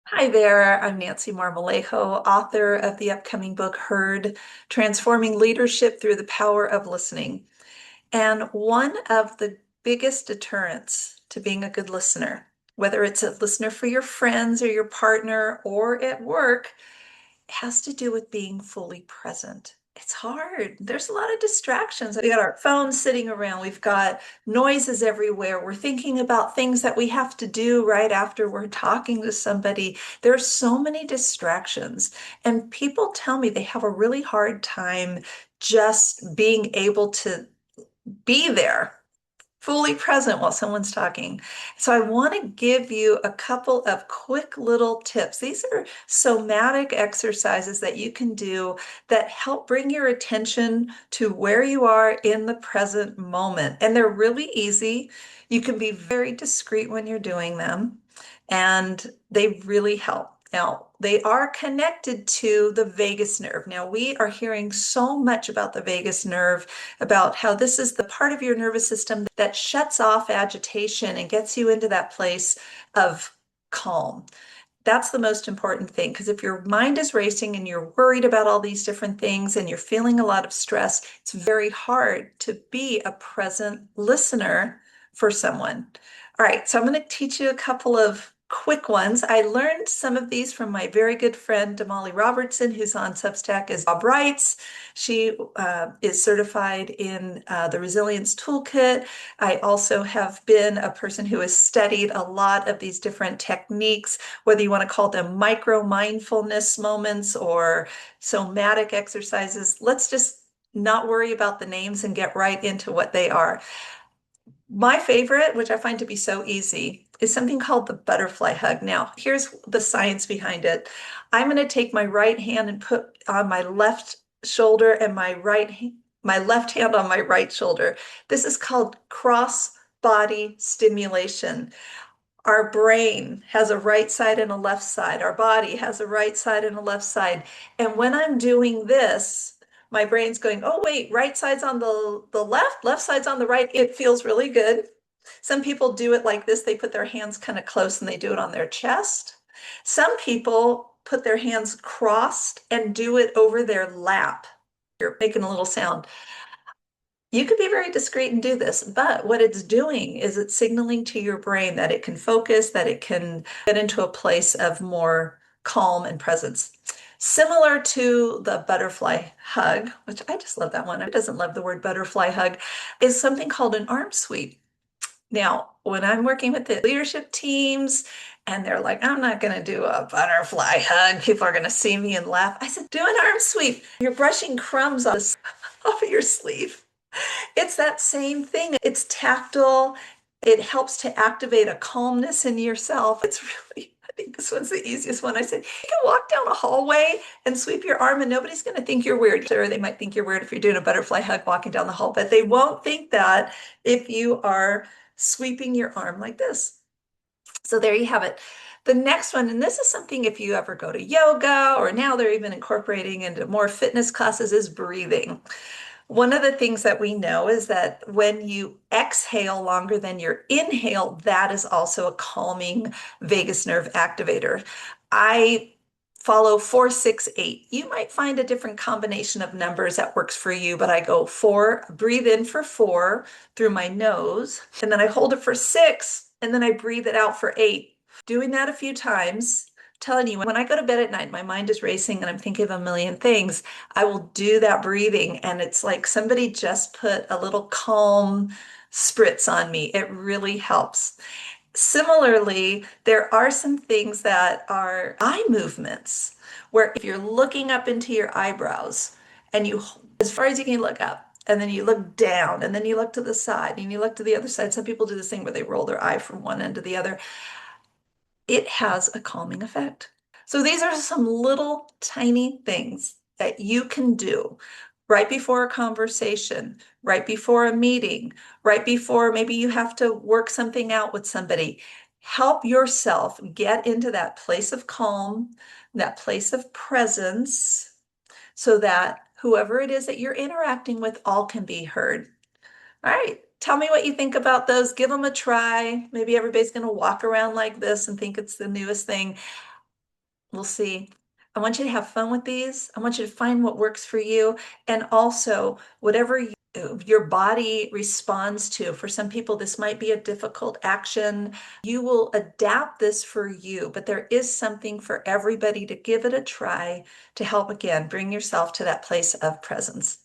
Hi there, I'm Nancy Marmolejo, author of the upcoming book Heard, Transforming Leadership Through the Power of Listening. And one of the biggest deterrents to being a good listener, whether it's a listener for your friends or your partner or at work, has to do with being fully present. It's hard. There's a lot of distractions. We got our phones sitting around. We've got noises everywhere. We're thinking about things that we have to do right after we're talking to somebody. There's so many distractions. And people tell me they have a really hard time just being able to be there fully present while someone's talking. So I want to give you a couple of quick little tips. These are somatic exercises that you can do that help bring your attention to where you are in the present moment. And they're really easy. You can be very discreet when you're doing them, and they really help. Now, they are connected to the vagus nerve. Now, we are hearing so much about the vagus nerve, about how this is the part of your nervous system that shuts off agitation and gets you into that place of calm. That's the most important thing, because if your mind is racing and you're worried about all these different things and you're feeling a lot of stress, it's very hard to be a present listener for someone. All right, so I'm going to teach you a couple of quick ones. I learned some of these from my very good friend, Damali Robertson, who's on Substack as Bob Wrights. She is certified in the Resilience Toolkit. I also have been a person who has studied a lot of these different techniques, whether you want to call them micro mindfulness moments or somatic exercises. Let's just not worry about the names and get right into what they are. My favorite, which I find to be so easy, is something called the butterfly hug. Now, here's the science behind it. I'm going to take my right hand and put on my left shoulder and my left hand on my right shoulder. This is called cross body stimulation. Our brain has a right side and a left side. Our body has a right side and a left side. And when I'm doing this, my brain's going, oh, wait, right side's on the left side's on the right. It feels really good. Some people do it like this. They put their hands kind of close and they do it on their chest. Some people put their hands crossed and do it over their lap. You're making a little sound. You could be very discreet and do this, but what it's doing is it's signaling to your brain that it can focus, that it can get into a place of more calm and presence. Similar to the butterfly hug, which I just love that one. Who doesn't love the word butterfly hug, is something called an arm sweep. Now, when I'm working with the leadership teams and they're like, I'm not going to do a butterfly hug, people are going to see me and laugh. I said, do an arm sweep. You're brushing crumbs off of your sleeve. It's that same thing. It's tactile. It helps to activate a calmness in yourself. It's really, I think this one's the easiest one. I said, you can walk down a hallway and sweep your arm, and nobody's going to think you're weird. Or they might think you're weird if you're doing a butterfly hug walking down the hall, but they won't think that if you are sweeping your arm like this. So there you have it. The next one, and this is something if you ever go to yoga, or now they're even incorporating into more fitness classes, is breathing. One of the things that we know is that when you exhale longer than your inhale, that is also a calming vagus nerve activator. I follow 4-6-8. You might find a different combination of numbers that works for you, but I go four, breathe in for four through my nose, and then I hold it for six, and then I breathe it out for eight. Doing that a few times, telling you, when I go to bed at night, my mind is racing and I'm thinking of a million things. I will do that breathing, and it's like somebody just put a little calm spritz on me. It really helps. Similarly, there are some things that are eye movements where if you're looking up into your eyebrows and you, as far as you can look up, and then you look down, and then you look to the side, and you look to the other side. Some people do this thing where they roll their eye from one end to the other. It has a calming effect. So these are some little tiny things that you can do right before a conversation, right before a meeting, right before maybe you have to work something out with somebody. Help yourself get into that place of calm, that place of presence, so that whoever it is that you're interacting with all can be heard. All right. Tell me what you think about those. Give them a try. Maybe everybody's going to walk around like this and think it's the newest thing. We'll see. I want you to have fun with these. I want you to find what works for you. And also, whatever your body responds to. For some people, this might be a difficult action. You will adapt this for you, but there is something for everybody to give it a try to help again bring yourself to that place of presence.